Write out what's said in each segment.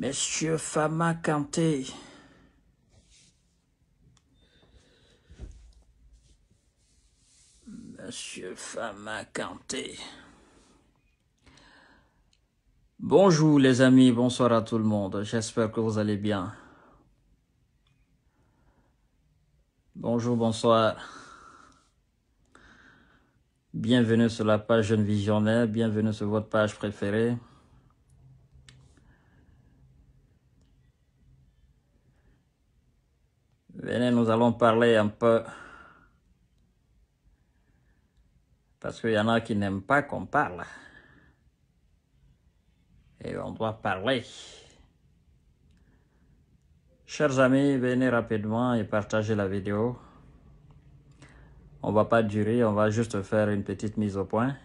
Monsieur Fama Kanté. Monsieur Fama Kanté. Bonjour les amis, bonsoir à tout le monde. J'espère que vous allez bien. Bonjour, bonsoir. Bienvenue sur la page Jeune Visionnaire. Bienvenue sur votre page préférée. Venez, nous allons parler un peu. Parce qu'il y en a qui n'aiment pas qu'on parle. Et on doit parler. Chers amis, venez rapidement et partagez la vidéo. On ne va pas durer, on va juste faire une petite mise au point.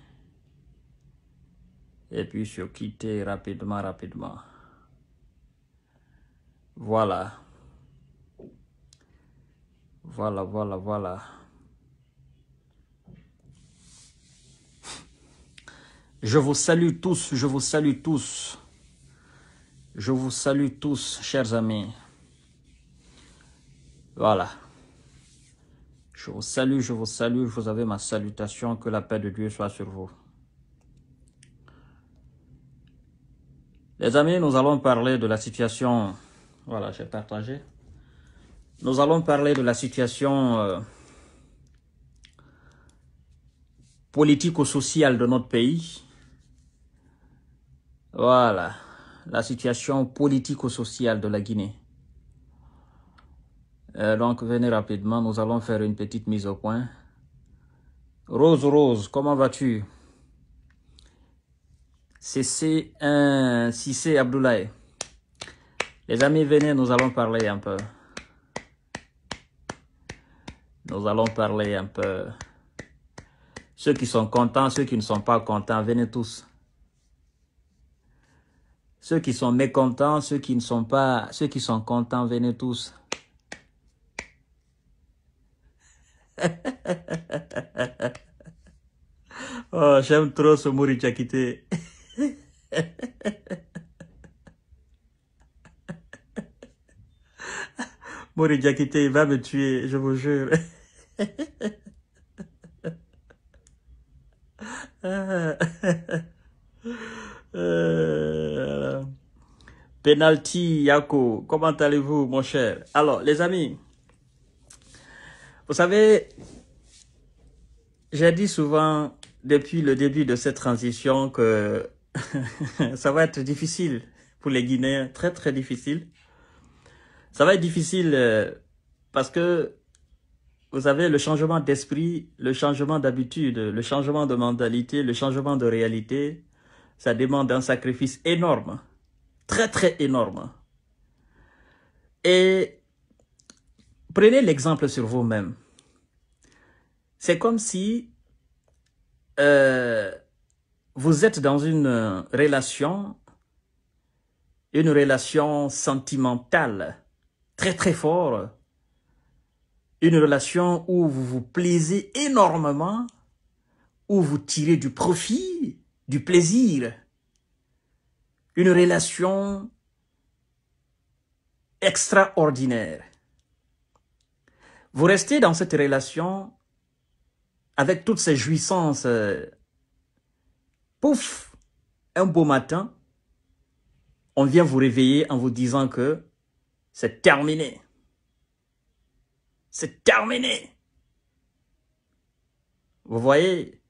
Et puis se quitter rapidement. Voilà. Voilà. Je vous salue tous, je vous salue tous. Je vous salue tous, chers amis. Voilà. Je vous salue, vous avez ma salutation, que la paix de Dieu soit sur vous. Les amis, nous allons parler de la situation, voilà, j'ai partagé. Nous allons parler de la situation politico-sociale de notre pays. Voilà, la situation politico-sociale de la Guinée. Donc, venez rapidement, nous allons faire une petite mise au point. Rose, comment vas-tu? Cissé Abdoulaye. Les amis, venez, nous allons parler un peu. Nous allons parler un peu. Ceux qui sont contents, ceux qui ne sont pas contents, venez tous. Ceux qui sont mécontents, ceux qui sont contents, venez tous. Oh, j'aime trop ce Mouri Diakité. Mouri Diakité, il va me tuer, je vous jure. Penalty Yako, comment allez-vous mon cher? Alors les amis, vous savez, j'ai dit souvent depuis le début de cette transition que ça va être difficile pour les Guinéens, très difficile. Ça va être difficile parce que vous avez le changement d'esprit, le changement d'habitude, le changement de mentalité, le changement de réalité. Ça demande un sacrifice énorme, très énorme. Et prenez l'exemple sur vous-même. C'est comme si vous êtes dans une relation sentimentale très forte, une relation où vous vous plaisez énormément, où vous tirez du profit, du plaisir, une relation extraordinaire. Vous restez dans cette relation avec toutes ces jouissances. Pouf, un beau matin, on vient vous réveiller en vous disant que c'est terminé. C'est terminé. Vous voyez,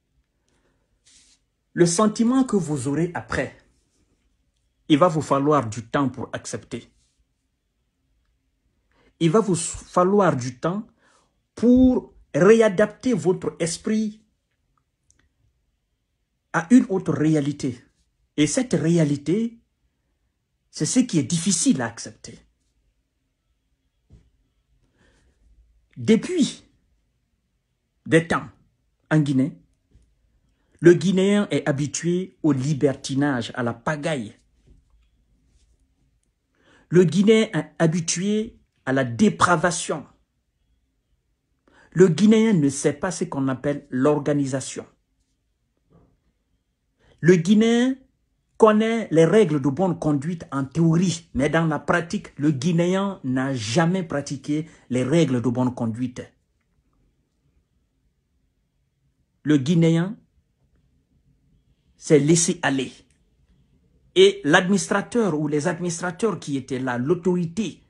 le sentiment que vous aurez après, il va vous falloir du temps pour accepter. Il va vous falloir du temps pour réadapter votre esprit à une autre réalité. Et cette réalité, c'est ce qui est difficile à accepter. Depuis des temps, en Guinée, le Guinéen est habitué au libertinage, à la pagaille. Le Guinéen est habitué à la dépravation. Le Guinéen ne sait pas ce qu'on appelle l'organisation. Le Guinéen connaît les règles de bonne conduite en théorie, mais dans la pratique, le Guinéen n'a jamais pratiqué les règles de bonne conduite. Le Guinéen s'est laissé aller. Et l'administrateur ou les administrateurs qui étaient là, l'autorité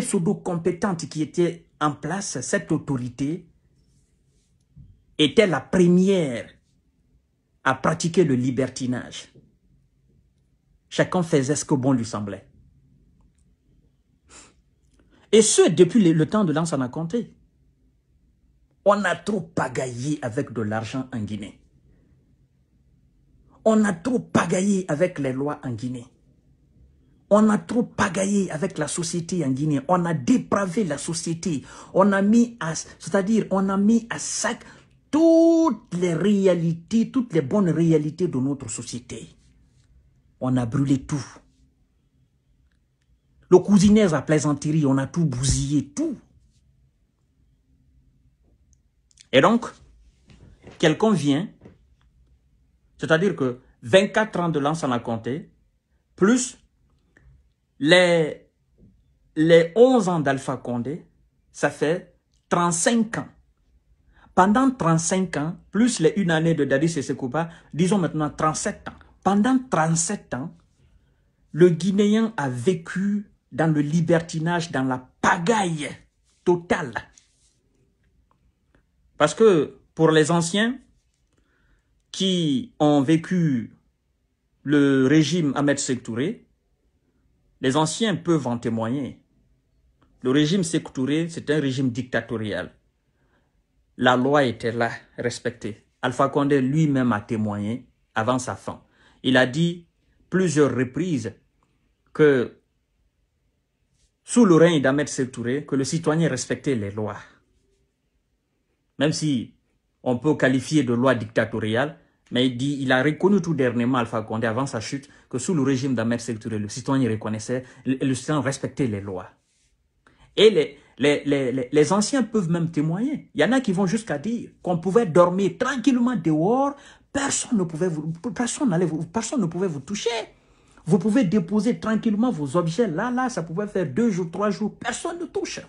pseudo-compétente qui était en place, cette autorité était la première à pratiquer le libertinage. Chacun faisait ce que bon lui semblait. Et ce, depuis le temps de Lansana Conté. On a trop pagaillé avec de l'argent en Guinée. On a trop pagaillé avec les lois en Guinée. On a trop pagaillé avec la société en Guinée. On a dépravé la société. On a mis à, c'est-à-dire, on a mis à sac toutes les réalités, toutes les bonnes réalités de notre société. On a brûlé tout. Le cousinage à plaisanterie, on a tout bousillé, tout. Et donc, quelqu'un vient, c'est-à-dire que 24 ans de Lansana Conté, plus les 11 ans d'Alpha Condé, ça fait 35 ans. Pendant 35 ans, plus les 1 année de Dadis Sekouba, disons maintenant 37 ans. Pendant 37 ans, le Guinéen a vécu dans le libertinage, dans la pagaille totale. Parce que pour les anciens qui ont vécu le régime Ahmed Sékou Touré, les anciens peuvent en témoigner. Le régime Sékou Touré, c'est un régime dictatorial. La loi était là, respectée. Alpha Condé lui-même a témoigné avant sa fin. Il a dit plusieurs reprises que sous le règne d'Ahmed Sékou Touré, que le citoyen respectait les lois. Même si on peut qualifier de loi dictatoriale, mais il a reconnu tout dernièrement, Alpha Condé, avant sa chute, que sous le régime d'Ahmed Sékou Touré, le citoyen reconnaissait, le citoyen respectait les lois. Et les anciens peuvent même témoigner. Il y en a qui vont jusqu'à dire qu'on pouvait dormir tranquillement dehors, personne ne pouvait vous toucher. Vous pouvez déposer tranquillement vos objets là, ça pouvait faire 2 jours, 3 jours, personne ne touche.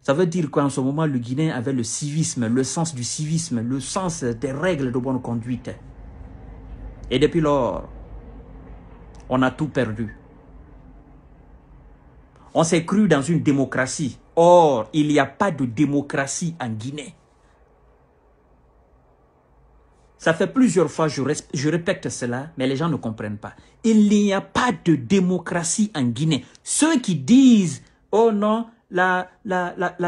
Ça veut dire qu'en ce moment, le Guinéen avait le civisme, le sens du civisme, le sens des règles de bonne conduite. Et depuis lors, on a tout perdu. On s'est cru dans une démocratie. Or, il n'y a pas de démocratie en Guinée. Ça fait plusieurs fois, je répète cela, mais les gens ne comprennent pas. Il n'y a pas de démocratie en Guinée. Ceux qui disent, oh non, la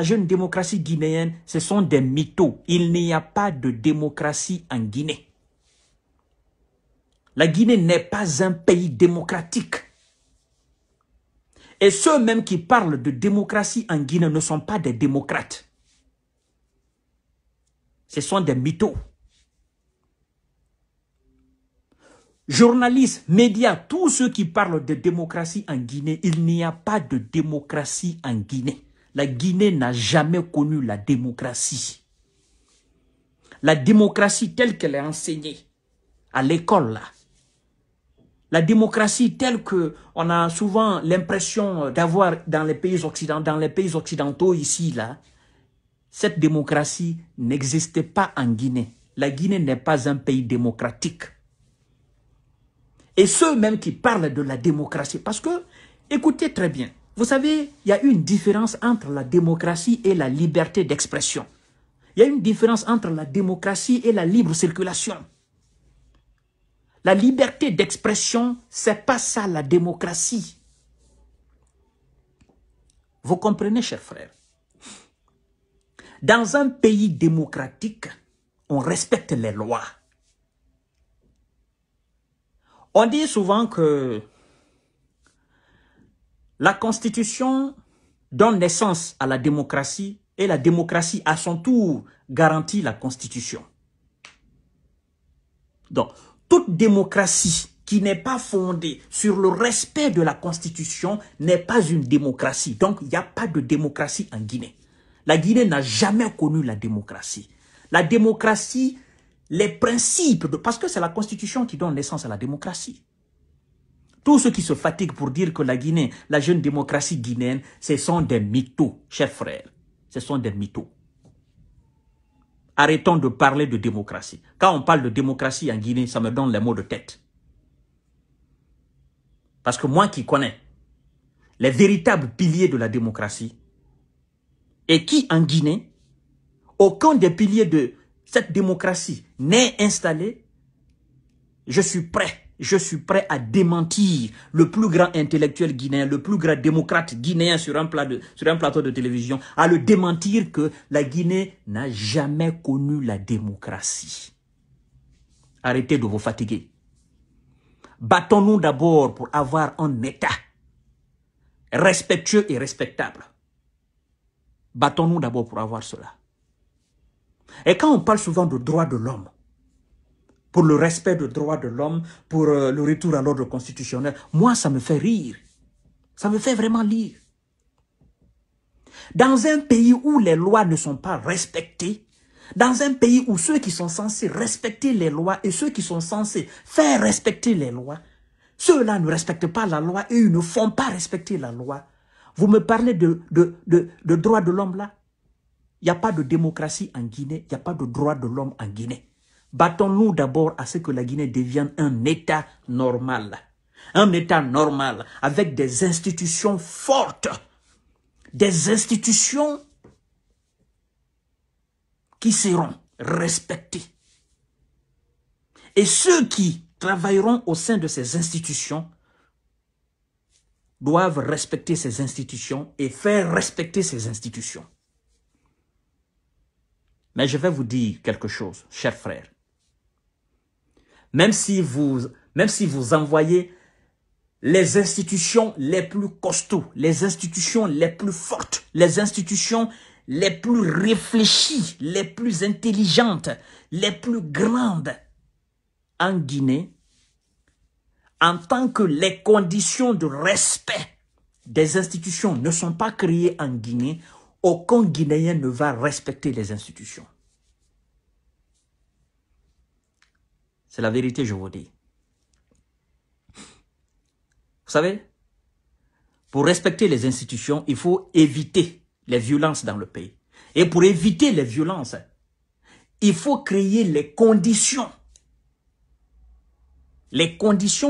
jeune démocratie guinéenne, ce sont des mythos. Il n'y a pas de démocratie en Guinée. La Guinée n'est pas un pays démocratique. Et ceux même qui parlent de démocratie en Guinée ne sont pas des démocrates. Ce sont des mythos. Journalistes, médias, tous ceux qui parlent de démocratie en Guinée, il n'y a pas de démocratie en Guinée. La Guinée n'a jamais connu la démocratie. La démocratie telle qu'elle est enseignée à l'école, là. La démocratie telle qu'on a souvent l'impression d'avoir dans les pays occidentaux ici, là, cette démocratie n'existait pas en Guinée. La Guinée n'est pas un pays démocratique. Et ceux même qui parlent de la démocratie, parce que, écoutez très bien, vous savez, il y a une différence entre la démocratie et la liberté d'expression. Il y a une différence entre la démocratie et la libre circulation. La liberté d'expression, c'est pas ça la démocratie. Vous comprenez, chers frères? Dans un pays démocratique, on respecte les lois. On dit souvent que la Constitution donne naissance à la démocratie et la démocratie, à son tour, garantit la Constitution. Donc, toute démocratie qui n'est pas fondée sur le respect de la Constitution n'est pas une démocratie. Donc, il n'y a pas de démocratie en Guinée. La Guinée n'a jamais connu la démocratie. La démocratie les principes, parce que c'est la Constitution qui donne naissance à la démocratie. Tous ceux qui se fatiguent pour dire que la Guinée, la jeune démocratie guinéenne, ce sont des mythos, chers frères. Ce sont des mythos. Arrêtons de parler de démocratie. Quand on parle de démocratie en Guinée, ça me donne les mots de tête. Parce que moi qui connais les véritables piliers de la démocratie, et qui en Guinée, aucun des piliers de cette démocratie n'est installé, je suis prêt à démentir le plus grand intellectuel guinéen, le plus grand démocrate guinéen sur un plateau de télévision, à le démentir que la Guinée n'a jamais connu la démocratie. Arrêtez de vous fatiguer. Battons-nous d'abord pour avoir un État respectueux et respectable. Battons-nous d'abord pour avoir cela. Et quand on parle souvent de droits de l'homme, pour le respect des droits de l'homme, pour le retour à l'ordre constitutionnel, moi, ça me fait rire. Ça me fait vraiment rire. Dans un pays où les lois ne sont pas respectées, dans un pays où ceux qui sont censés respecter les lois et ceux qui sont censés faire respecter les lois, ceux-là ne respectent pas la loi et ils ne font pas respecter la loi. Vous me parlez de droits de l'homme là? Il n'y a pas de démocratie en Guinée, il n'y a pas de droits de l'homme en Guinée. Battons-nous d'abord à ce que la Guinée devienne un État normal. Un État normal avec des institutions fortes. Des institutions qui seront respectées. Et ceux qui travailleront au sein de ces institutions doivent respecter ces institutions et faire respecter ces institutions. Mais je vais vous dire quelque chose, chers frères. Même si vous envoyez les institutions les plus costauds, les institutions les plus fortes, les institutions les plus réfléchies, les plus intelligentes, les plus grandes en Guinée, en tant que les conditions de respect des institutions ne sont pas créées en Guinée, aucun Guinéen ne va respecter les institutions. C'est la vérité, je vous dis. Vous savez, pour respecter les institutions, il faut éviter les violences dans le pays. Et pour éviter les violences, il faut créer les conditions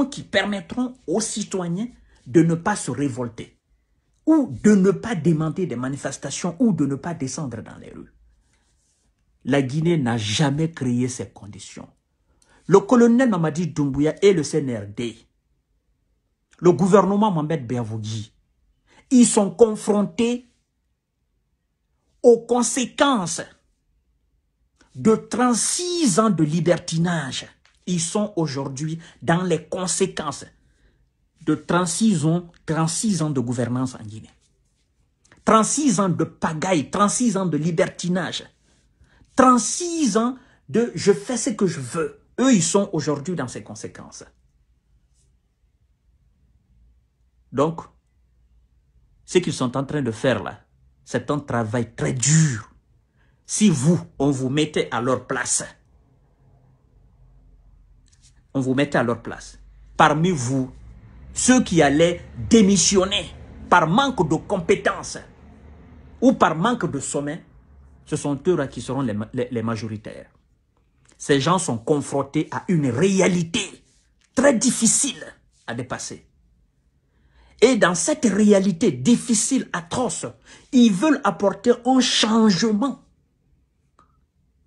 qui permettront aux citoyens de ne pas se révolter ou de ne pas demander des manifestations ou de ne pas descendre dans les rues. La Guinée n'a jamais créé ces conditions. Le colonel Mamadi Doumbouya et le CNRD, le gouvernement Mohamed Beavogui, ils sont confrontés aux conséquences de 36 ans de libertinage. Ils sont aujourd'hui dans les conséquences de 36 ans de gouvernance en Guinée. 36 ans de pagaille, 36 ans de libertinage, 36 ans de je fais ce que je veux. Eux, ils sont aujourd'hui dans ces conséquences. Donc, ce qu'ils sont en train de faire là, c'est un travail très dur. Si vous, on vous mettait à leur place, parmi vous, ceux qui allaient démissionner par manque de compétences ou par manque de sommet, ce sont eux-là qui seront les majoritaires. Ces gens sont confrontés à une réalité très difficile à dépasser. Et dans cette réalité difficile, atroce, ils veulent apporter un changement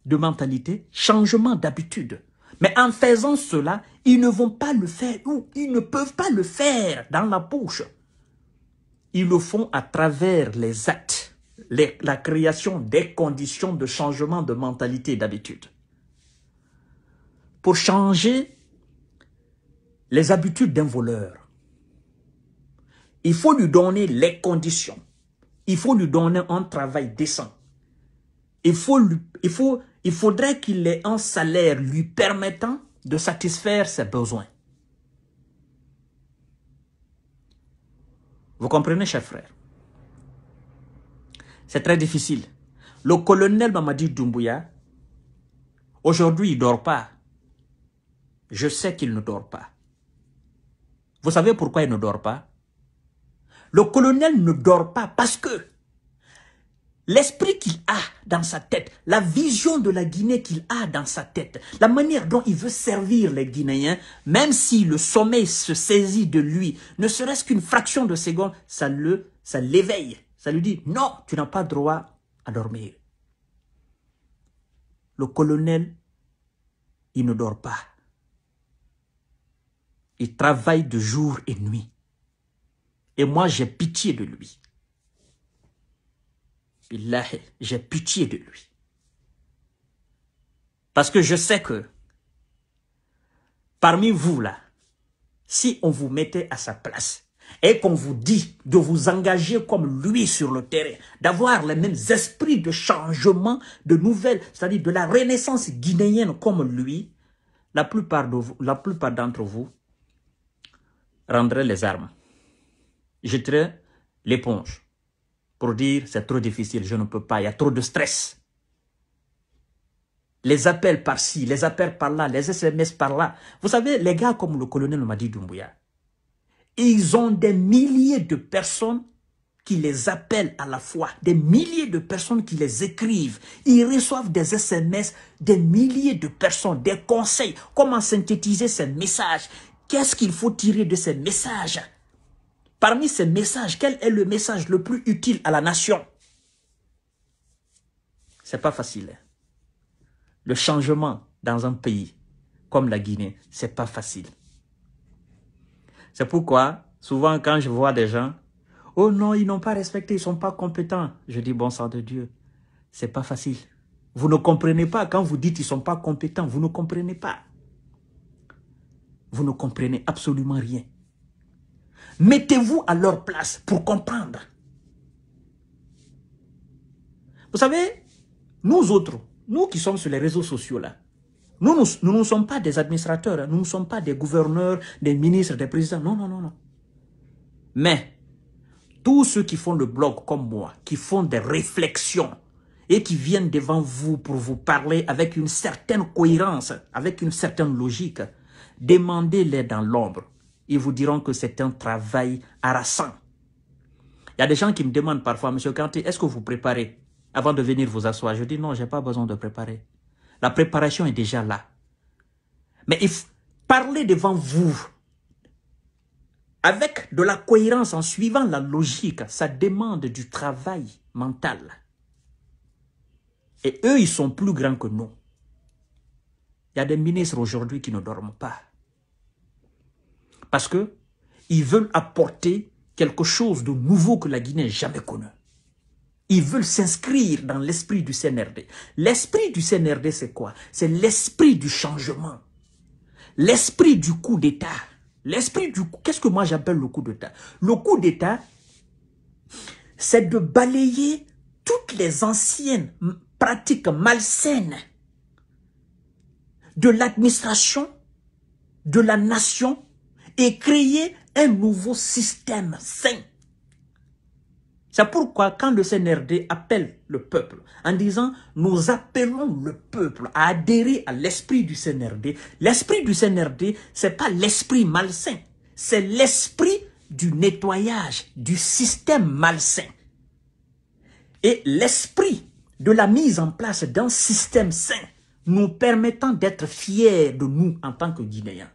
de mentalité, changement d'habitude. Mais en faisant cela, ils ne vont pas le faire ou ils ne peuvent pas le faire dans la bouche. Ils le font à travers les actes, la création des conditions de changement de mentalité et d'habitude. Pour changer les habitudes d'un voleur, il faut lui donner les conditions. Il faut lui donner un travail décent. Il faudrait qu'il ait un salaire lui permettant de satisfaire ses besoins. Vous comprenez, chers frères? C'est très difficile. Le colonel Mamadi Doumbouya, Aujourd'hui, il ne dort pas. Je sais qu'il ne dort pas. Vous savez pourquoi il ne dort pas? Le colonel ne dort pas parce que l'esprit qu'il a dans sa tête, la vision de la Guinée qu'il a dans sa tête, la manière dont il veut servir les Guinéens, même si le sommeil se saisit de lui, ne serait-ce qu'une fraction de seconde, ça l'éveille. Ça lui dit, non, tu n'as pas droit à dormir. Le colonel, il ne dort pas. Il travaille de jour et nuit. Et moi, j'ai pitié de lui. Billahi, j'ai pitié de lui. Parce que je sais que parmi vous là, si on vous mettait à sa place et qu'on vous dit de vous engager comme lui sur le terrain, d'avoir les mêmes esprits de changement, de nouvelles, c'est-à-dire de la renaissance guinéenne comme lui, la plupart d'entre vous rendraient les armes, jetteraient l'éponge pour dire c'est trop difficile, je ne peux pas, il y a trop de stress. Les appels par-ci, les appels par-là, les SMS par-là. Vous savez, les gars comme le colonel Mamadi Doumbouya, ils ont des milliers de personnes qui les appellent à la fois, des milliers de personnes qui les écrivent. Ils reçoivent des SMS, des milliers de personnes, des conseils, comment synthétiser ces messages, qu'est-ce qu'il faut tirer de ces messages. Parmi ces messages, quel est le message le plus utile à la nation? C'est pas facile. Le changement dans un pays comme la Guinée, c'est pas facile. C'est pourquoi, souvent quand je vois des gens, oh non, ils n'ont pas respecté, ils ne sont pas compétents. Je dis, bon sang de Dieu, c'est pas facile. Vous ne comprenez pas quand vous dites qu'ils ne sont pas compétents, vous ne comprenez pas. Vous ne comprenez absolument rien. Mettez-vous à leur place pour comprendre. Vous savez, nous autres, nous qui sommes sur les réseaux sociaux là, nous ne sommes pas des administrateurs, nous ne sommes pas des gouverneurs, des ministres, des présidents, non, non, non, non. Mais, tous ceux qui font le blog comme moi, qui font des réflexions et qui viennent devant vous pour vous parler avec une certaine cohérence, avec une certaine logique, demandez-les dans l'ombre. Ils vous diront que c'est un travail harassant. Il y a des gens qui me demandent parfois, Monsieur Kanté, est-ce que vous préparez avant de venir vous asseoir? Je dis non, je n'ai pas besoin de préparer. La préparation est déjà là. Mais il faut parler devant vous avec de la cohérence en suivant la logique. Ça demande du travail mental. Et eux, ils sont plus grands que nous. Il y a des ministres aujourd'hui qui ne dorment pas. Parce que ils veulent apporter quelque chose de nouveau que la Guinée n'a jamais connu. Ils veulent s'inscrire dans l'esprit du CNRD. L'esprit du CNRD, c'est quoi? C'est l'esprit du changement. L'esprit du coup d'État. L'esprit du coup... Qu'est-ce que moi j'appelle le coup d'État? Le coup d'État, c'est de balayer toutes les anciennes pratiques malsaines de l'administration, de la nation et créer un nouveau système sain. C'est pourquoi quand le CNRD appelle le peuple en disant « nous appelons le peuple à adhérer à l'esprit du CNRD », l'esprit du CNRD, ce n'est pas l'esprit malsain, c'est l'esprit du nettoyage du système malsain. Et l'esprit de la mise en place d'un système sain nous permettant d'être fiers de nous en tant que Guinéens.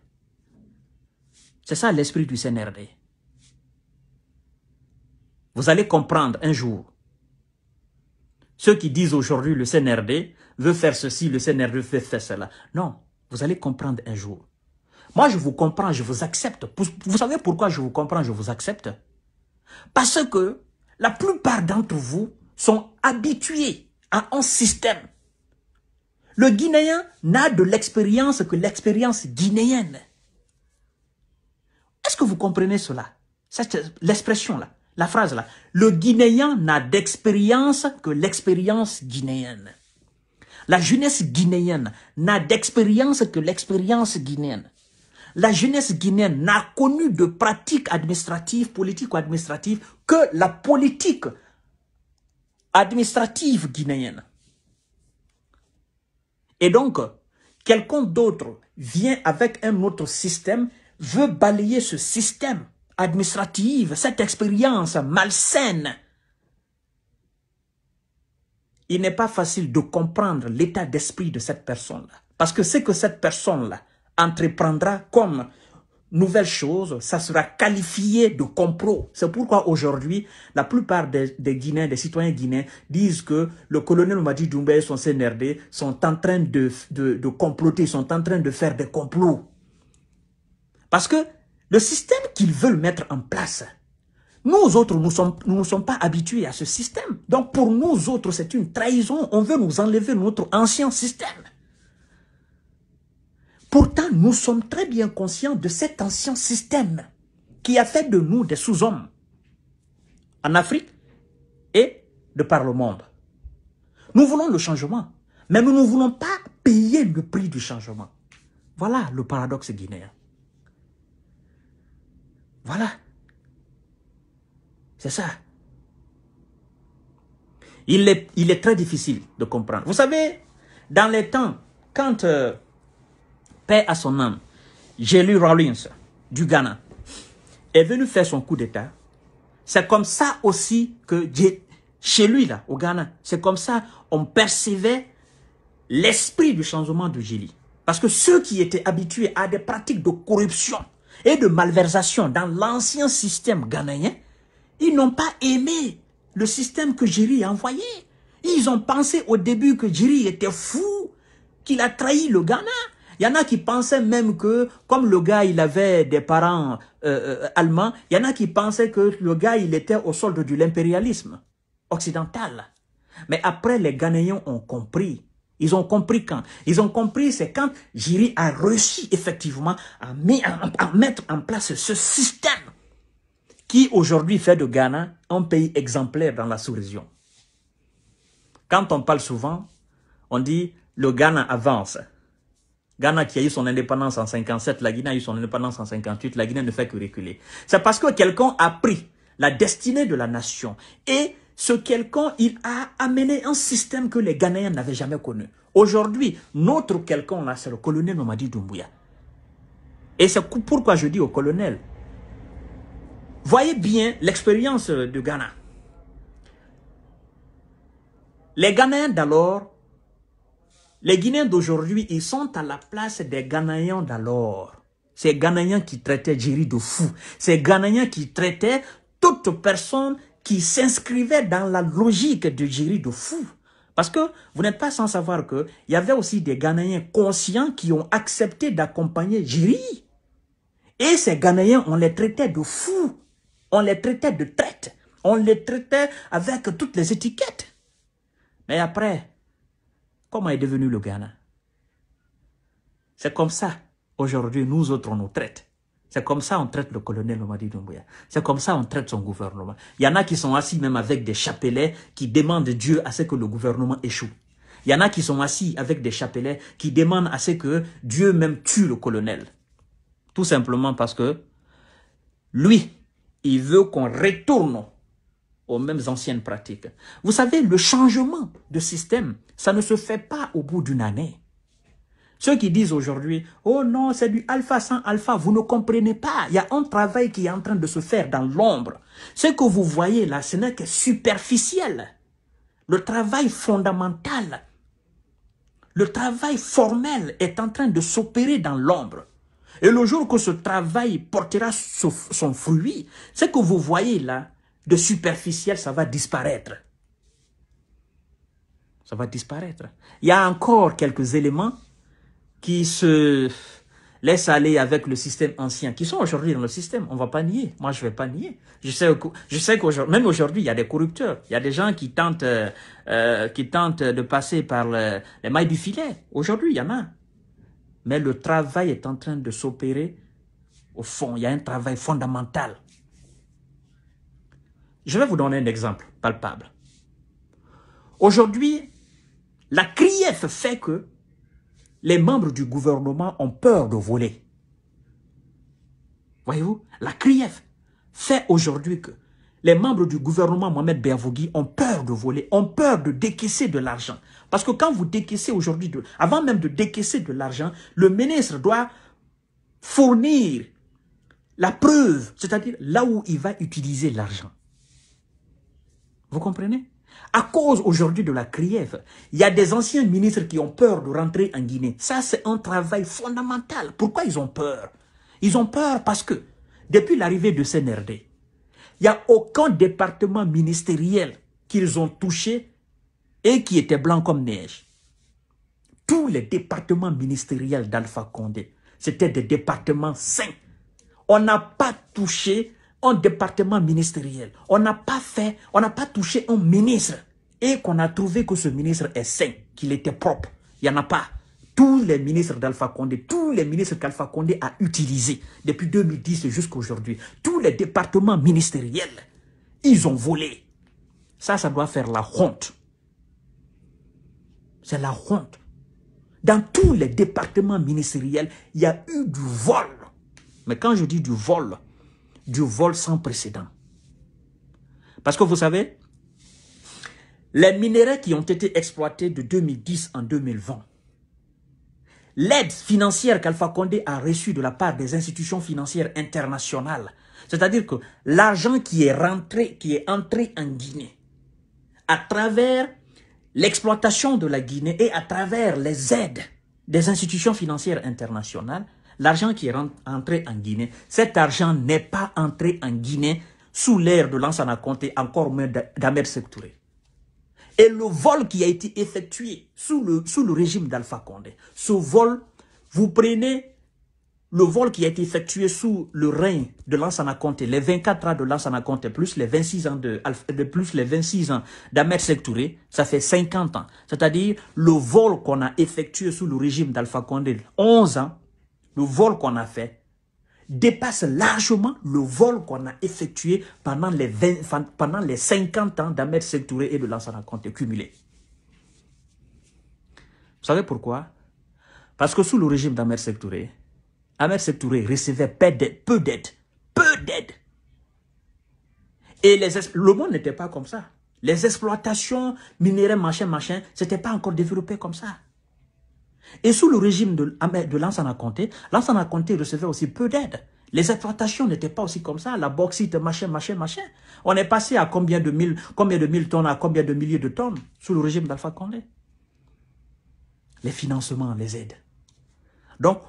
C'est ça l'esprit du CNRD. Vous allez comprendre un jour. Ceux qui disent aujourd'hui le CNRD veut faire ceci, le CNRD veut faire cela. Non, vous allez comprendre un jour. Moi, je vous comprends, je vous accepte. Vous savez pourquoi je vous comprends, je vous accepte? Parce que la plupart d'entre vous sont habitués à un système. Le Guinéen n'a de l'expérience que l'expérience guinéenne. Est-ce que vous comprenez cela? L'expression-là. La phrase là, le Guinéen n'a d'expérience que l'expérience guinéenne. La jeunesse guinéenne n'a d'expérience que l'expérience guinéenne. La jeunesse guinéenne n'a connu de pratiques administratives, politiques ou administratives que la politique administrative guinéenne. Et donc, quelqu'un d'autre vient avec un autre système, veut balayer ce système administratif, cette expérience malsaine. Il n'est pas facile de comprendre l'état d'esprit de cette personne-là. Parce que ce que cette personne-là entreprendra comme nouvelle chose, ça sera qualifié de complot. C'est pourquoi aujourd'hui, la plupart des Guinéens, des citoyens guinéens, disent que le colonel Mamadi Doumbouya et son CNRD sont en train de comploter, sont en train de faire des complots. Parce que le système qu'ils veulent mettre en place, nous autres, nous ne sommes pas habitués à ce système. Donc pour nous autres, c'est une trahison. On veut nous enlever notre ancien système. Pourtant, nous sommes très bien conscients de cet ancien système qui a fait de nous des sous-hommes en Afrique et de par le monde. Nous voulons le changement, mais nous ne voulons pas payer le prix du changement. Voilà le paradoxe guinéen. Voilà. C'est ça. Il est très difficile de comprendre. Vous savez, dans les temps, quand... paix à son âme, Jerry Rawlings du Ghana est venu faire son coup d'État. C'est comme ça aussi que chez lui, là, au Ghana, c'est comme ça on percevait l'esprit du changement de Jerry. Parce que ceux qui étaient habitués à des pratiques de corruption et de malversation dans l'ancien système ghanéen, ils n'ont pas aimé le système que Jerry a envoyé. Ils ont pensé au début que Jerry était fou, qu'il a trahi le Ghana. Il y en a qui pensaient même que, comme le gars, il avait des parents allemands, il y en a qui pensaient que le gars, il était au solde de l'impérialisme occidental. Mais après, les Ghanéens ont compris. Ils ont compris quand? Ils ont compris, c'est quand Jerry a réussi effectivement à mettre en place ce système qui aujourd'hui fait de Ghana un pays exemplaire dans la sous-région. Quand on parle souvent, on dit le Ghana avance. Ghana qui a eu son indépendance en 57, la Guinée a eu son indépendance en 58, la Guinée ne fait que reculer. C'est parce que quelqu'un a pris la destinée de la nation et ce quelqu'un, il a amené un système que les Ghanéens n'avaient jamais connu. Aujourd'hui, notre quelqu'un là, c'est le colonel Mamadi Doumbouya. Et c'est pourquoi je dis au colonel, voyez bien l'expérience du Ghana. Les Ghanéens d'alors, les Guinéens d'aujourd'hui, ils sont à la place des Ghanéens d'alors. Ces Ghanéens qui traitaient Jerry de fou. Ces Ghanéens qui traitaient toute personne qui s'inscrivait dans la logique de Jerry de fou. Parce que vous n'êtes pas sans savoir qu'il y avait aussi des Ghanéens conscients qui ont accepté d'accompagner Jerry. Et ces Ghanéens, on les traitait de fous. On les traitait de traite. On les traitait avec toutes les étiquettes. Mais après, comment est devenu le Ghana? C'est comme ça, aujourd'hui, nous autres, on nous traite. C'est comme ça on traite le colonel Mamadi Doumbouya. C'est comme ça on traite son gouvernement. Il y en a qui sont assis même avec des chapelets qui demandent Dieu à ce que le gouvernement échoue. Il y en a qui sont assis avec des chapelets qui demandent à ce que Dieu même tue le colonel. Tout simplement parce que lui, il veut qu'on retourne aux mêmes anciennes pratiques. Vous savez, le changement de système, ça ne se fait pas au bout d'une année. Ceux qui disent aujourd'hui, oh non, c'est du alpha sans alpha, vous ne comprenez pas. Il y a un travail qui est en train de se faire dans l'ombre. Ce que vous voyez là, ce n'est que superficiel. Le travail fondamental, le travail formel est en train de s'opérer dans l'ombre. Et le jour que ce travail portera son fruit, ce que vous voyez là, de superficiel, ça va disparaître. Ça va disparaître. Il y a encore quelques éléments qui se laissent aller avec le système ancien, qui sont aujourd'hui dans le système. On ne va pas nier. Moi, je ne vais pas nier. Je sais qu'aujourd'hui, même aujourd'hui, il y a des corrupteurs. Il y a des gens qui tentent de passer par les mailles du filet. Aujourd'hui, il y en a. Mais le travail est en train de s'opérer au fond. Il y a un travail fondamental. Je vais vous donner un exemple palpable. Aujourd'hui, la CRIEF fait que les membres du gouvernement ont peur de voler. Voyez-vous, la CRIEF fait aujourd'hui que les membres du gouvernement Mohamed Beavogui ont peur de voler, ont peur de décaisser de l'argent. Parce que quand vous décaissez aujourd'hui, avant même de décaisser de l'argent, le ministre doit fournir la preuve, c'est-à-dire là où il va utiliser l'argent. Vous comprenez? À cause aujourd'hui de la CRIEF, il y a des anciens ministres qui ont peur de rentrer en Guinée. Ça, c'est un travail fondamental. Pourquoi ils ont peur? Ils ont peur parce que, depuis l'arrivée de CNRD, il n'y a aucun département ministériel qu'ils ont touché et qui était blanc comme neige. Tous les départements ministériels d'Alpha Condé, c'était des départements sains. On n'a pas touché un département ministériel. On n'a pas touché un ministre et qu'on a trouvé que ce ministre est sain, qu'il était propre. Il n'y en a pas. Tous les ministres d'Alpha Condé, tous les ministres qu'Alpha Condé a utilisés depuis 2010 jusqu'à aujourd'hui, tous les départements ministériels, ils ont volé. Ça doit faire la honte. C'est la honte. Dans tous les départements ministériels, il y a eu du vol. Mais quand je dis du vol sans précédent. Parce que vous savez, les minéraux qui ont été exploités de 2010 en 2020, l'aide financière qu'Alpha Condé a reçue de la part des institutions financières internationales, c'est-à-dire que l'argent qui est entré en Guinée, à travers l'exploitation de la Guinée et à travers les aides des institutions financières internationales, l'argent qui est entré en Guinée, cet argent n'est pas entré en Guinée sous l'ère de Lansana Conté, encore moins d'Ahmed Sékou Touré. Et le vol qui a été effectué sous le régime d'Alpha Condé, ce vol, vous prenez le vol qui a été effectué sous le règne de Lansana Conté, les 24 ans de Lansana Conté, plus les 26 ans d'Ahmed Sékou Touré, ça fait 50 ans. C'est-à-dire le vol qu'on a effectué sous le régime d'Alpha Condé, 11 ans, le vol qu'on a fait dépasse largement le vol qu'on a effectué pendant les 50 ans d'Ahmed Sékou Touré et de Lansana Conté cumulés. Vous savez pourquoi? Parce que sous le régime d'Ahmed Sékou Touré, recevait peu d'aide. Et le monde n'était pas comme ça. Les exploitations minières, machin, c'était pas encore développé comme ça. Et sous le régime de Lansana Conté recevait aussi peu d'aide. Les exploitations n'étaient pas aussi comme ça. La bauxite, machin. On est passé à combien de mille tonnes, à combien de milliers de tonnes sous le régime d'Alpha Condé. Les financements, les aides. Donc,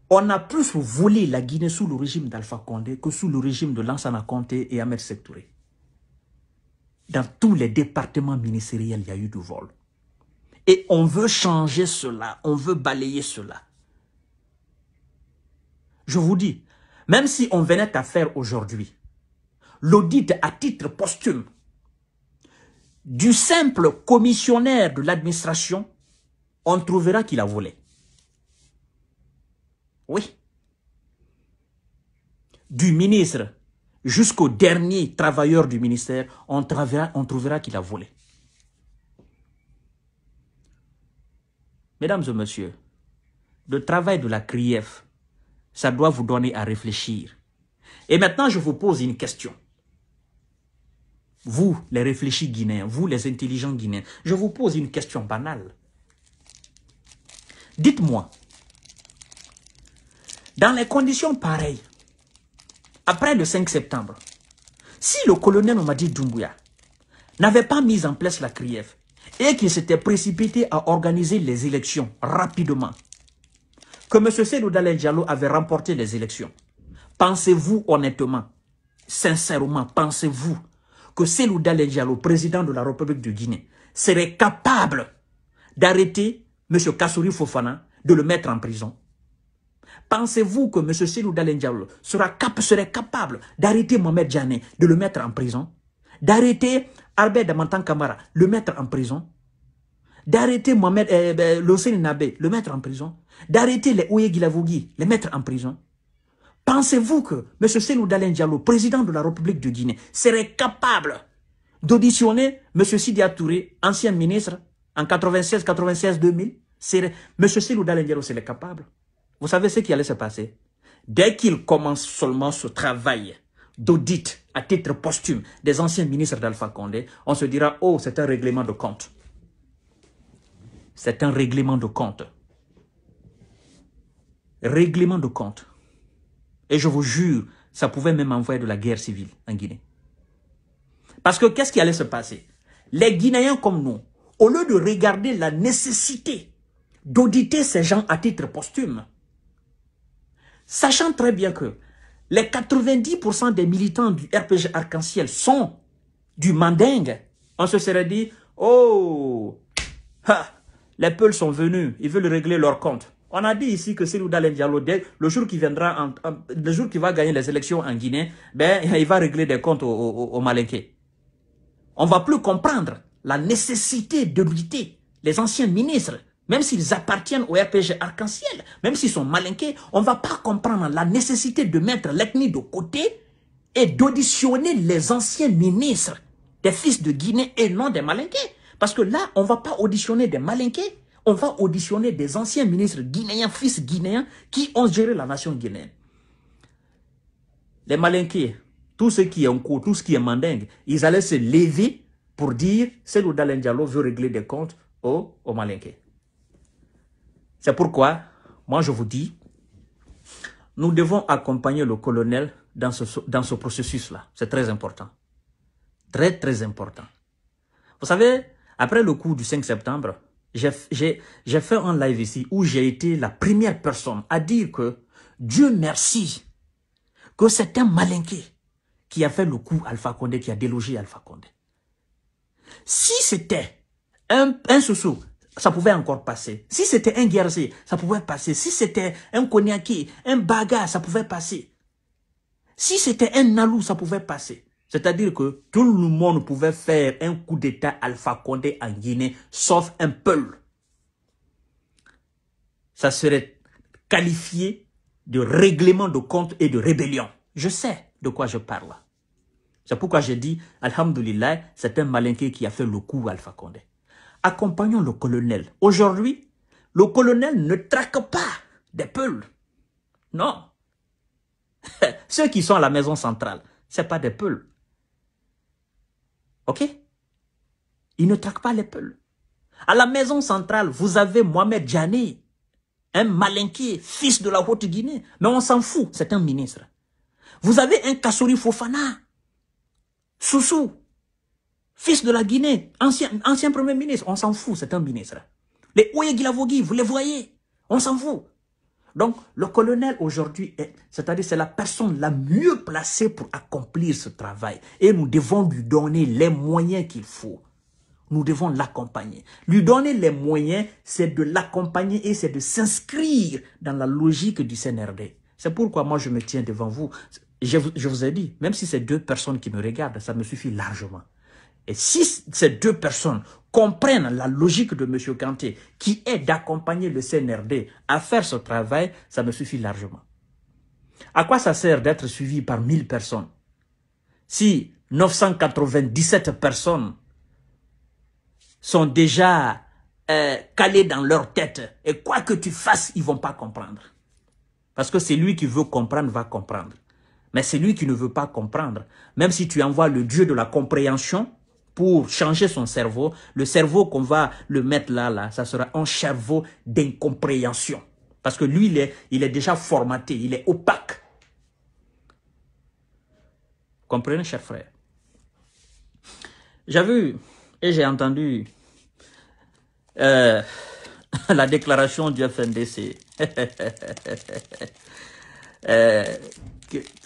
on a plus volé la Guinée sous le régime d'Alpha Condé que sous le régime de Lansana Conté et Ahmed Sékou Touré. Dans tous les départements ministériels, il y a eu du vol. Et on veut changer cela, on veut balayer cela. Je vous dis, même si on venait à faire aujourd'hui l'audit à titre posthume du simple commissionnaire de l'administration, on trouvera qu'il a volé. Oui. Du ministre jusqu'au dernier travailleur du ministère, on trouvera qu'il a volé. Mesdames et messieurs, le travail de la CRIEF, ça doit vous donner à réfléchir. Et maintenant, je vous pose une question. Vous, les réfléchis guinéens, vous, les intelligents guinéens, je vous pose une question banale. Dites-moi, dans les conditions pareilles, après le 5 septembre, si le colonel Mamadi Doumbouya n'avait pas mis en place la CRIEF et qu'il s'était précipité à organiser les élections rapidement, que M. Cellou Dalein Diallo avait remporté les élections, pensez-vous honnêtement, sincèrement, pensez-vous que Cellou Dalein Diallo, président de la République de Guinée, serait capable d'arrêter M. Kassouri Fofana, de le mettre en prison? Pensez-vous que M. Cellou Dalein Diallo serait capable d'arrêter Mohamed Diané, de le mettre en prison? D'arrêter Albert Damantan Kamara, le mettre en prison? D'arrêter Loseni Nabé, le mettre en prison? D'arrêter les Oye Guilavogui, les mettre en prison? Pensez-vous que M. Cellou Dalein Diallo, président de la République de Guinée, serait capable d'auditionner M. Sidia Touré, ancien ministre, en 96-2000? M. Cellou Dalein Diallo serait capable. Vous savez ce qui allait se passer? Dès qu'il commence seulement ce travail d'audit à titre posthume des anciens ministres d'Alpha Condé, on se dira, oh, c'est un règlement de compte. C'est un règlement de compte. Règlement de compte. Et je vous jure, ça pouvait même envoyer de la guerre civile en Guinée. Parce que qu'est-ce qui allait se passer? Les Guinéens comme nous, au lieu de regarder la nécessité d'auditer ces gens à titre posthume, sachant très bien que les 90% des militants du RPG Arc-en-Ciel sont du Mandingue, on se serait dit, oh, les Peuls sont venus, ils veulent régler leur compte. On a dit ici que Cellou Dalein Diallo, le jour qu'il viendra, le jour qu'il va gagner les élections en Guinée, ben, il va régler des comptes aux Malinqués. On ne va plus comprendre la nécessité de lutter. Les anciens ministres, même s'ils appartiennent au RPG Arc-en-Ciel, même s'ils sont malinqués, on ne va pas comprendre la nécessité de mettre l'ethnie de côté et d'auditionner les anciens ministres des fils de Guinée et non des malinqués. Parce que là, on ne va pas auditionner des malinqués, on va auditionner des anciens ministres guinéens, fils guinéens, qui ont géré la nation guinéenne. Les malinqués, tout ce qui est en cours, tout ce qui est mandingue, ils allaient se lever pour dire « Cellou Dalein Diallo veut régler des comptes aux malinqués ». C'est pourquoi, moi je vous dis, nous devons accompagner le colonel dans ce processus-là. C'est très important. Très, très important. Vous savez, après le coup du 5 septembre, j'ai fait un live ici où j'ai été la première personne à dire que Dieu merci que c'est un malinqué qui a fait le coup Alpha Condé, qui a délogé Alpha Condé. Si c'était un Soussou, ça pouvait encore passer. Si c'était un Guerrier, ça pouvait passer. Si c'était un Koniaki, un Baga, ça pouvait passer. Si c'était un Nalou, ça pouvait passer. C'est-à-dire que tout le monde pouvait faire un coup d'État Alpha Condé en Guinée, sauf un Peul. Ça serait qualifié de règlement de compte et de rébellion. Je sais de quoi je parle. C'est pourquoi j'ai dit, alhamdoulilah, c'est un malinqué qui a fait le coup Alpha Condé. Accompagnons le colonel. Aujourd'hui, le colonel ne traque pas des Peuls. Non. Ceux qui sont à la maison centrale, ce n'est pas des Peuls. Ok? Il ne traque pas les Peuls. À la maison centrale, vous avez Mohamed Djani, un malinqué, fils de la Haute-Guinée. Mais on s'en fout, c'est un ministre. Vous avez un Kassouri Fofana, Soussou, fils de la Guinée, ancien premier ministre. On s'en fout, c'est un ministre. Les Oye Guilavogui, vous les voyez. On s'en fout. Donc, le colonel aujourd'hui, c'est-à-dire c'est la personne la mieux placée pour accomplir ce travail. Et nous devons lui donner les moyens qu'il faut. Nous devons l'accompagner. Lui donner les moyens, c'est de l'accompagner et c'est de s'inscrire dans la logique du CNRD. C'est pourquoi moi je me tiens devant vous. Je vous ai dit, même si c'est deux personnes qui me regardent, ça me suffit largement. Et si ces deux personnes comprennent la logique de M. Kanté, qui est d'accompagner le CNRD à faire ce travail, ça me suffit largement. À quoi ça sert d'être suivi par 1000 personnes si 997 personnes sont déjà calées dans leur tête et quoi que tu fasses, ils ne vont pas comprendre. Parce que c'est lui qui veut comprendre, va comprendre. Mais c'est lui qui ne veut pas comprendre. Même si tu envoies le Dieu de la compréhension pour changer son cerveau, le cerveau qu'on va le mettre là, ça sera un cerveau d'incompréhension. Parce que lui, il est déjà formaté, il est opaque. Comprenez, chers frères? J'ai vu et j'ai entendu la déclaration du FNDC.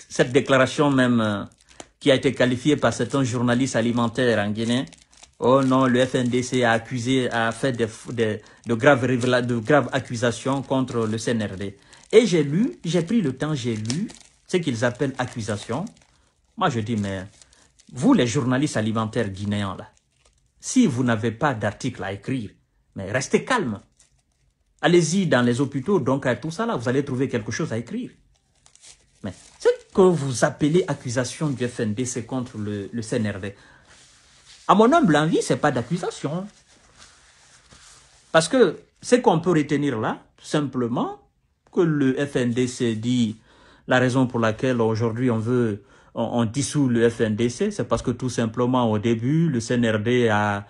Cette déclaration même qui a été qualifiée par certains journalistes alimentaires en Guinée. Oh non, le FNDC a fait de graves accusations contre le CNRD. Et j'ai pris le temps, j'ai lu ce qu'ils appellent accusations. Moi je dis, mais vous les journalistes alimentaires guinéens là, si vous n'avez pas d'article à écrire, mais restez calme. Allez-y dans les hôpitaux, donc à tout ça là, vous allez trouver quelque chose à écrire. Mais ce que vous appelez accusation du FNDC contre le CNRD, à mon humble avis, ce n'est pas d'accusation. Parce que ce qu'on peut retenir là, simplement, que le FNDC dit la raison pour laquelle aujourd'hui on veut on dissout le FNDC, c'est parce que tout simplement au début, le CNRD a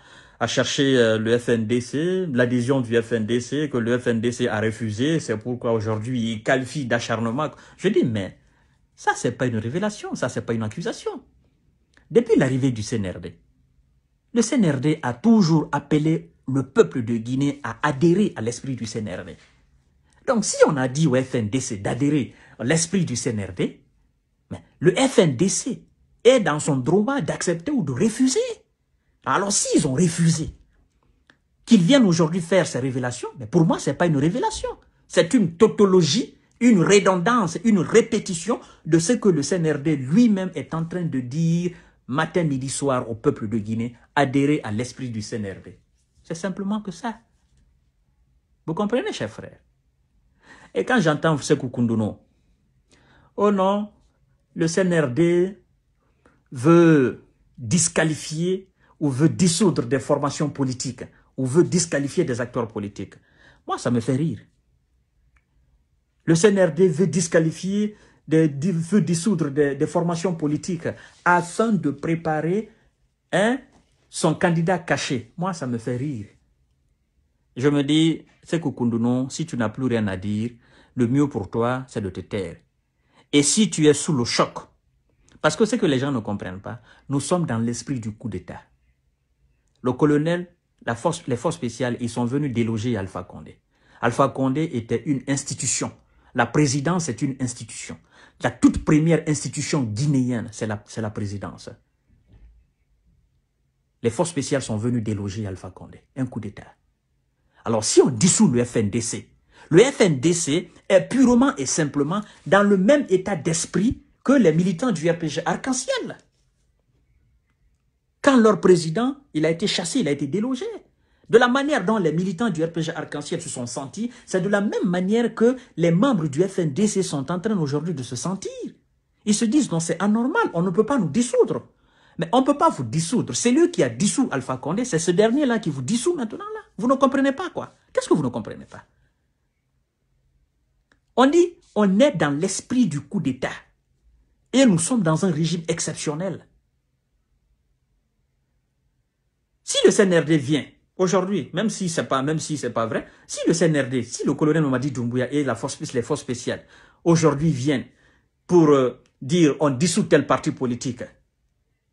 cherché le FNDC, l'adhésion du FNDC, que le FNDC a refusé, c'est pourquoi aujourd'hui il qualifie d'acharnement. Je dis, mais ça c'est pas une révélation, ça c'est pas une accusation. Depuis l'arrivée du CNRD, le CNRD a toujours appelé le peuple de Guinée à adhérer à l'esprit du CNRD. Donc si on a dit au FNDC d'adhérer à l'esprit du CNRD, mais le FNDC est dans son droit d'accepter ou de refuser. Alors s'ils ont refusé, qu'ils viennent aujourd'hui faire ces révélations, mais pour moi, ce n'est pas une révélation. C'est une tautologie, une redondance, une répétition de ce que le CNRD lui-même est en train de dire matin, midi, soir au peuple de Guinée, adhérer à l'esprit du CNRD. C'est simplement que ça. Vous comprenez, chers frères? Et quand j'entends Sékou Koundono, oh non, le CNRD veut disqualifier ou veut dissoudre des formations politiques ou veut disqualifier des acteurs politiques. Moi, ça me fait rire. Le CNRD veut disqualifier, veut dissoudre des formations politiques afin de préparer son candidat caché. Moi, ça me fait rire. Je me dis, Sékou Koundono, si tu n'as plus rien à dire, le mieux pour toi, c'est de te taire. Et si tu es sous le choc, parce que ce que les gens ne comprennent pas, nous sommes dans l'esprit du coup d'État. Le colonel, les forces spéciales, ils sont venus déloger Alpha Condé. Alpha Condé était une institution. La présidence est une institution. La toute première institution guinéenne, c'est la présidence. Les forces spéciales sont venues déloger Alpha Condé. Un coup d'État. Alors si on dissout le FNDC est purement et simplement dans le même état d'esprit que les militants du RPG Arc-en-Ciel. Quand leur président, il a été chassé, il a été délogé. De la manière dont les militants du RPG Arc-en-Ciel se sont sentis, c'est de la même manière que les membres du FNDC sont en train aujourd'hui de se sentir. Ils se disent, non, c'est anormal, on ne peut pas nous dissoudre. Mais on ne peut pas vous dissoudre. C'est lui qui a dissous Alpha Condé, c'est ce dernier-là qui vous dissout maintenant là. Vous ne comprenez pas quoi? Qu'est-ce que vous ne comprenez pas? On dit, on est dans l'esprit du coup d'État. Et nous sommes dans un régime exceptionnel. Si le CNRD vient, aujourd'hui, même si c'est pas vrai, si le CNRD, si le colonel Mamadi Doumbouya et les forces spéciales, aujourd'hui viennent pour dire on dissout tel parti politique,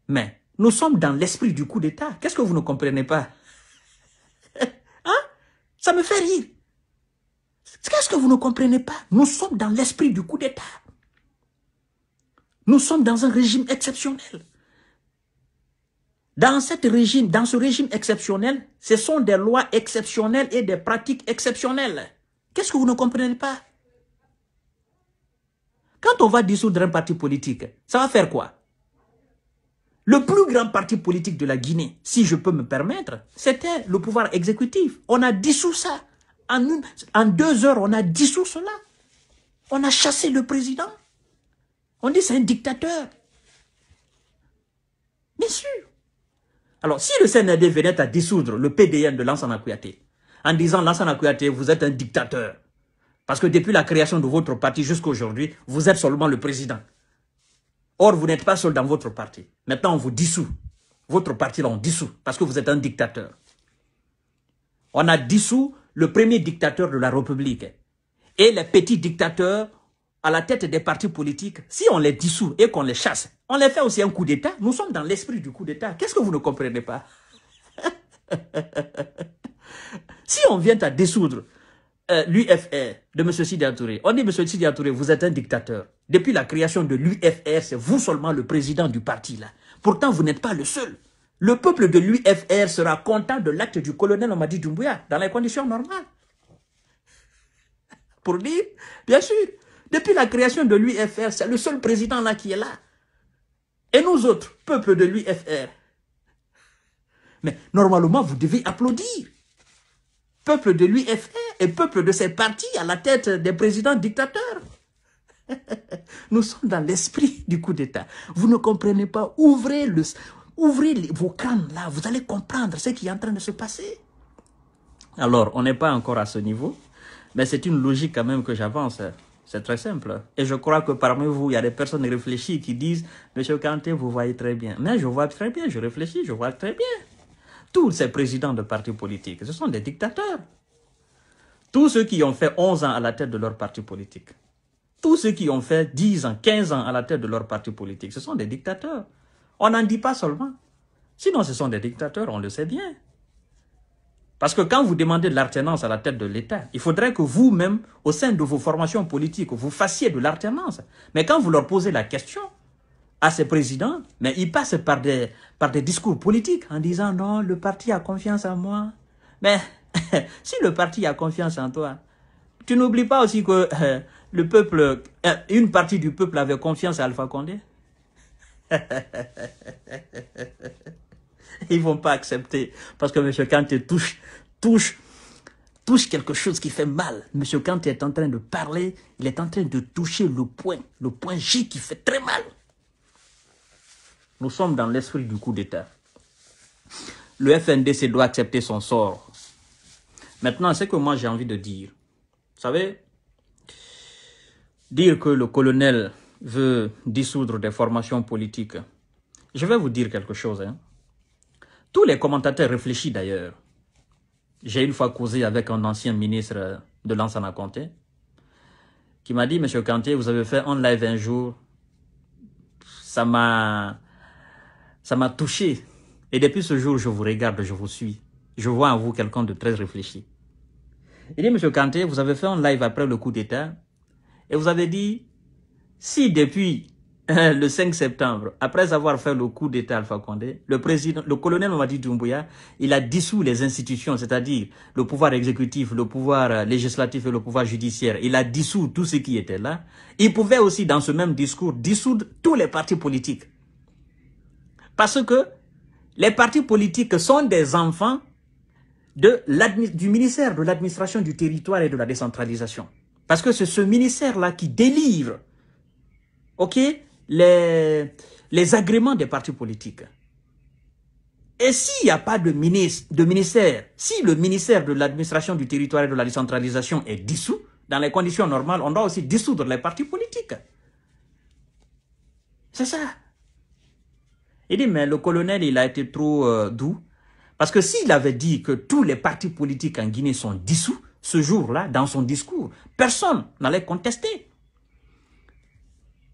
mais nous sommes dans l'esprit du coup d'État. Qu'est-ce que vous ne comprenez pas? Hein? Ça me fait rire. Qu'est-ce que vous ne comprenez pas? Nous sommes dans l'esprit du coup d'État. Nous sommes dans un régime exceptionnel. Dans ce régime exceptionnel, ce sont des lois exceptionnelles et des pratiques exceptionnelles. Qu'est-ce que vous ne comprenez pas? Quand on va dissoudre un parti politique, ça va faire quoi? Le plus grand parti politique de la Guinée, si je peux me permettre, c'était le pouvoir exécutif. On a dissous ça. En 2 heures, on a dissous cela. On a chassé le président. On dit c'est un dictateur. Bien sûr. Alors, si le CNRD venait à dissoudre le PDN de Lansana Kouyaté, en disant Lansana Kouyaté, vous êtes un dictateur, parce que depuis la création de votre parti jusqu'à aujourd'hui, vous êtes seulement le président. Or, vous n'êtes pas seul dans votre parti. Maintenant, on vous dissout. Votre parti, là, on dissout, parce que vous êtes un dictateur. On a dissous le premier dictateur de la République. Et les petits dictateurs à la tête des partis politiques, si on les dissout et qu'on les chasse, on les fait aussi un coup d'État. Nous sommes dans l'esprit du coup d'État. Qu'est-ce que vous ne comprenez pas? Si on vient à dissoudre l'UFR de M. Sidi Touré, on dit M. Sidi Touré, vous êtes un dictateur. Depuis la création de l'UFR, c'est vous seulement le président du parti là. Pourtant, vous n'êtes pas le seul. Le peuple de l'UFR sera content de l'acte du colonel Mamadi Doumbouya dans les conditions normales. Pour dire, bien sûr, depuis la création de l'UFR, c'est le seul président là qui est là. Et nous autres, peuple de l'UFR. Mais normalement, vous devez applaudir. Peuple de l'UFR et peuple de ces partis à la tête des présidents dictateurs. Nous sommes dans l'esprit du coup d'État. Vous ne comprenez pas. Ouvrez vos crânes là. Vous allez comprendre ce qui est en train de se passer. Alors, on n'est pas encore à ce niveau. Mais c'est une logique quand même que j'avance. C'est très simple. Et je crois que parmi vous, il y a des personnes réfléchies qui disent « Monsieur Kanté, vous voyez très bien. » Mais je vois très bien, je réfléchis, je vois très bien. Tous ces présidents de partis politiques, ce sont des dictateurs. Tous ceux qui ont fait 11 ans à la tête de leur parti politique, tous ceux qui ont fait 10 ans, 15 ans à la tête de leur parti politique, ce sont des dictateurs. On n'en dit pas seulement. Sinon, ce sont des dictateurs, on le sait bien. Parce que quand vous demandez de l'alternance à la tête de l'État, il faudrait que vous-même, au sein de vos formations politiques, vous fassiez de l'alternance. Mais quand vous leur posez la question à ces présidents, mais ils passent par des discours politiques en disant « Non, le parti a confiance en moi. » Mais si le parti a confiance en toi, tu n'oublies pas aussi que le peuple, une partie du peuple avait confiance à Alpha Condé. Ils ne vont pas accepter parce que M. Kanté touche quelque chose qui fait mal. M. Kanté est en train de parler, il est en train de toucher le point J qui fait très mal. Nous sommes dans l'esprit du coup d'État. Le FNDC doit accepter son sort. Maintenant, ce que moi j'ai envie de dire, vous savez, dire que le colonel veut dissoudre des formations politiques, je vais vous dire quelque chose. Hein. Tous les commentateurs réfléchis d'ailleurs. J'ai une fois causé avec un ancien ministre de Lansana Conté qui m'a dit, Monsieur Kanté, vous avez fait un live un jour, ça m'a touché. Et depuis ce jour, je vous regarde, je vous suis. Je vois en vous quelqu'un de très réfléchi. Il dit, Monsieur Kanté, vous avez fait un live après le coup d'État et vous avez dit, si depuis le 5 septembre, après avoir fait le coup d'État Alpha Condé, le colonel Mamadi Doumbouya, il a dissous les institutions, c'est-à-dire le pouvoir exécutif, le pouvoir législatif et le pouvoir judiciaire. Il a dissous tout ce qui était là. Il pouvait aussi, dans ce même discours, dissoudre tous les partis politiques. Parce que les partis politiques sont des enfants du ministère de l'administration du territoire et de la décentralisation. Parce que c'est ce ministère-là qui délivre, ok, les agréments des partis politiques. Et s'il n'y a pas de ministère, si le ministère de l'administration du territoire et de la décentralisation est dissous, dans les conditions normales, on doit aussi dissoudre les partis politiques. C'est ça. Il dit, mais le colonel, il a été trop doux. Parce que s'il avait dit que tous les partis politiques en Guinée sont dissous, ce jour-là, dans son discours, personne n'allait contester.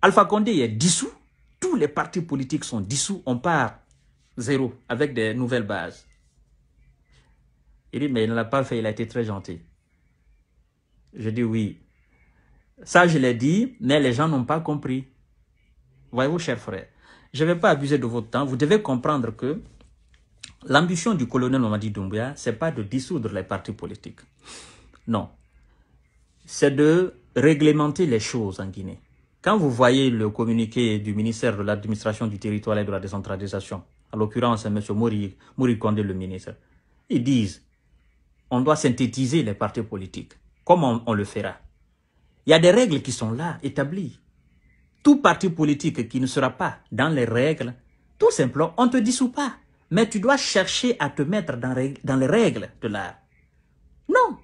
Alpha Condé est dissous, tous les partis politiques sont dissous, on part zéro, avec des nouvelles bases. Il dit, mais il ne l'a pas fait, il a été très gentil. Je dis oui. Ça, je l'ai dit, mais les gens n'ont pas compris. Voyez-vous, chers frères, je ne vais pas abuser de votre temps, vous devez comprendre que l'ambition du colonel Mamadi Doumbouya, ce n'est pas de dissoudre les partis politiques. Non. C'est de réglementer les choses en Guinée. Quand vous voyez le communiqué du ministère de l'administration du territoire et de la décentralisation, en l'occurrence M. Mouri Condé, le ministre, ils disent on doit synthétiser les partis politiques. Comment on le fera? Il y a des règles qui sont là, établies. Tout parti politique qui ne sera pas dans les règles, tout simplement, on ne te dissout pas. Mais tu dois chercher à te mettre dans les règles de l'art. Non.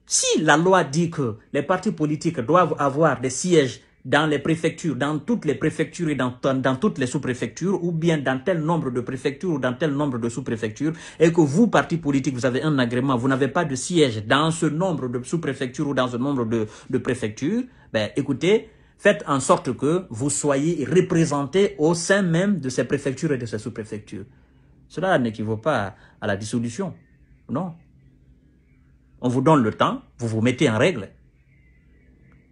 Si la loi dit que les partis politiques doivent avoir des sièges dans les préfectures, dans toutes les préfectures et dans toutes les sous-préfectures, ou bien dans tel nombre de préfectures ou dans tel nombre de sous-préfectures, et que vous, partis politiques, vous avez un agrément, vous n'avez pas de siège dans ce nombre de sous-préfectures ou dans ce nombre de préfectures, ben écoutez, faites en sorte que vous soyez représentés au sein même de ces préfectures et de ces sous-préfectures. Cela n'équivaut pas à la dissolution, non. On vous donne le temps, vous vous mettez en règle.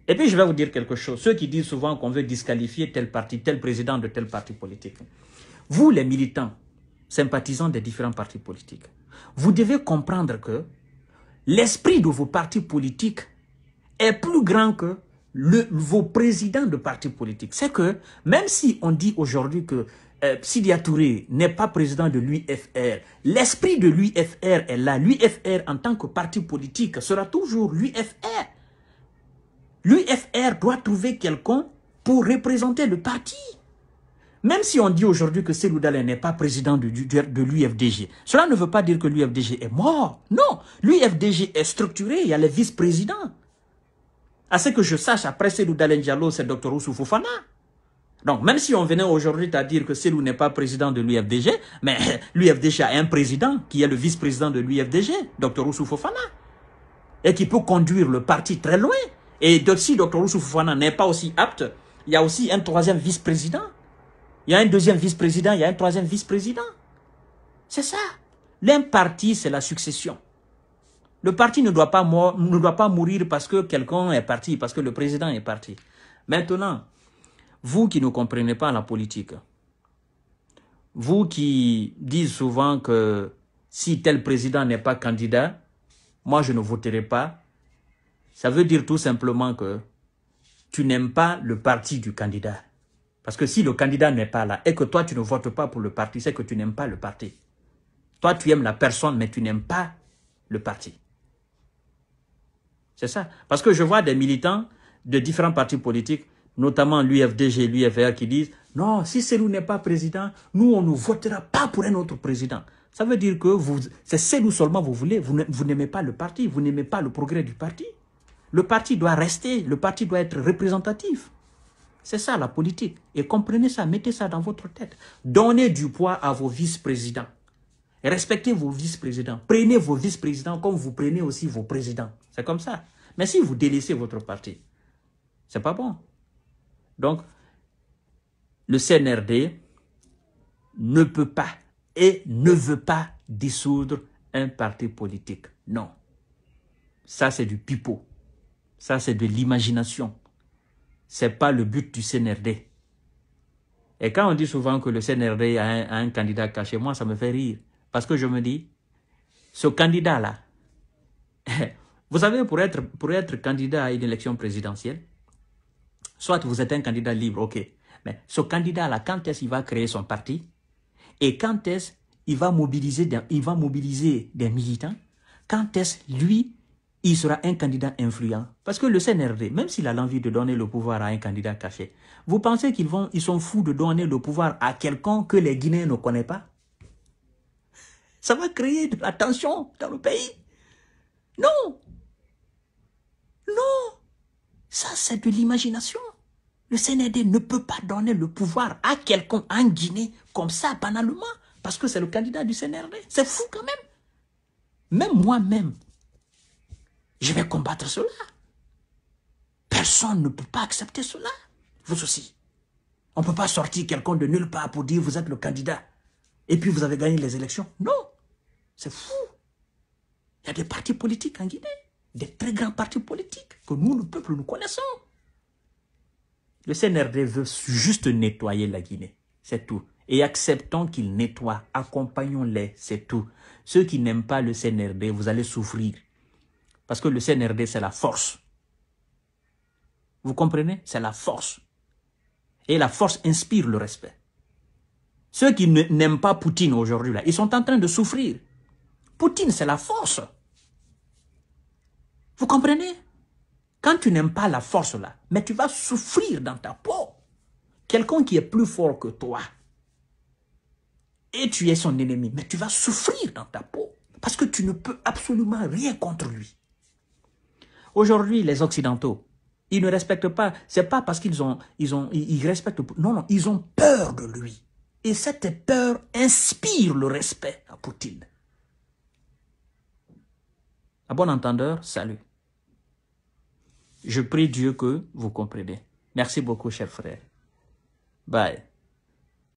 Et puis je vais vous dire quelque chose. Ceux qui disent souvent qu'on veut disqualifier tel parti, tel président de tel parti politique. Vous, les militants, sympathisants des différents partis politiques, vous devez comprendre que l'esprit de vos partis politiques est plus grand que vos présidents de partis politiques. C'est que même si on dit aujourd'hui que Sidia Touré n'est pas président de l'UFR, l'esprit de l'UFR est là. L'UFR en tant que parti politique sera toujours l'UFR. L'UFR doit trouver quelqu'un pour représenter le parti. Même si on dit aujourd'hui que Cellou Dalein n'est pas président de l'UFDG, cela ne veut pas dire que l'UFDG est mort. Non, l'UFDG est structuré, il y a les vice-présidents. À ce que je sache, après Cellou Dalein Diallo, c'est Dr Ousou Fofana. Donc, même si on venait aujourd'hui à dire que Cellou n'est pas président de l'UFDG, mais l'UFDG a un président qui est le vice-président de l'UFDG, Dr Ousou Fofana, et qui peut conduire le parti très loin. Et si Dr Ousou Fofana n'est pas aussi apte, il y a aussi un troisième vice-président. Il y a un deuxième vice-président, il y a un troisième vice-président. C'est ça. L'un parti, c'est la succession. Le parti ne doit pas mourir parce que quelqu'un est parti, parce que le président est parti. Maintenant, vous qui ne comprenez pas la politique, vous qui dites souvent que si tel président n'est pas candidat, moi je ne voterai pas, ça veut dire tout simplement que tu n'aimes pas le parti du candidat. Parce que si le candidat n'est pas là et que toi tu ne votes pas pour le parti, c'est que tu n'aimes pas le parti. Toi tu aimes la personne mais tu n'aimes pas le parti. C'est ça. Parce que je vois des militants de différents partis politiques, notamment l'UFDG et l'UFR, qui disent « Non, si Cellou n'est pas président, nous, on ne votera pas pour un autre président. » Ça veut dire que c'est Cellou seulement vous voulez, vous n'aimez pas le parti, vous n'aimez pas le progrès du parti. Le parti doit rester, le parti doit être représentatif. C'est ça la politique. Et comprenez ça, mettez ça dans votre tête. Donnez du poids à vos vice-présidents. Respectez vos vice-présidents. Prenez vos vice-présidents comme vous prenez aussi vos présidents. C'est comme ça. Mais si vous délaissez votre parti, c'est pas bon. Donc, le CNRD ne peut pas et ne veut pas dissoudre un parti politique. Non. Ça, c'est du pipeau. Ça, c'est de l'imagination. Ce n'est pas le but du CNRD. Et quand on dit souvent que le CNRD a un candidat caché, moi, ça me fait rire. Parce que je me dis, ce candidat-là, vous savez, pour être candidat à une élection présidentielle, soit vous êtes un candidat libre, ok. Mais ce candidat-là, quand est-ce qu'il va créer son parti? Et quand est-ce qu'il va mobiliser des militants? Quand est-ce, lui, il sera un candidat influent? Parce que le CNRD, même s'il a l'envie de donner le pouvoir à un candidat caché, vous pensez qu'ils sont fous de donner le pouvoir à quelqu'un que les Guinéens ne connaissent pas? Ça va créer de la tension dans le pays. Non. Non. Ça, c'est de l'imagination. Le CNRD ne peut pas donner le pouvoir à quelqu'un en Guinée comme ça, banalement, parce que c'est le candidat du CNRD. C'est fou quand même. Même moi-même, je vais combattre cela. Personne ne peut pas accepter cela. Vous aussi. On ne peut pas sortir quelqu'un de nulle part pour dire vous êtes le candidat. Et puis vous avez gagné les élections. Non. C'est fou. Il y a des partis politiques en Guinée. Des très grands partis politiques que nous, le peuple, nous connaissons. Le CNRD veut juste nettoyer la Guinée. C'est tout. Et acceptons qu'il nettoie. Accompagnons-les. C'est tout. Ceux qui n'aiment pas le CNRD, vous allez souffrir. Parce que le CNRD, c'est la force. Vous comprenez? C'est la force. Et la force inspire le respect. Ceux qui n'aiment pas Poutine aujourd'hui, là, ils sont en train de souffrir. Poutine, c'est la force. Vous comprenez? Quand tu n'aimes pas la force, là, mais tu vas souffrir dans ta peau. Quelqu'un qui est plus fort que toi, et tu es son ennemi, mais tu vas souffrir dans ta peau. Parce que tu ne peux absolument rien contre lui. Aujourd'hui, les Occidentaux, ils ne respectent pas. C'est pas parce qu'ils respectent. Non, non, ils ont peur de lui. Et cette peur inspire le respect à Poutine. À bon entendeur, salut. Je prie Dieu que vous compreniez. Merci beaucoup, chers frères. Bye.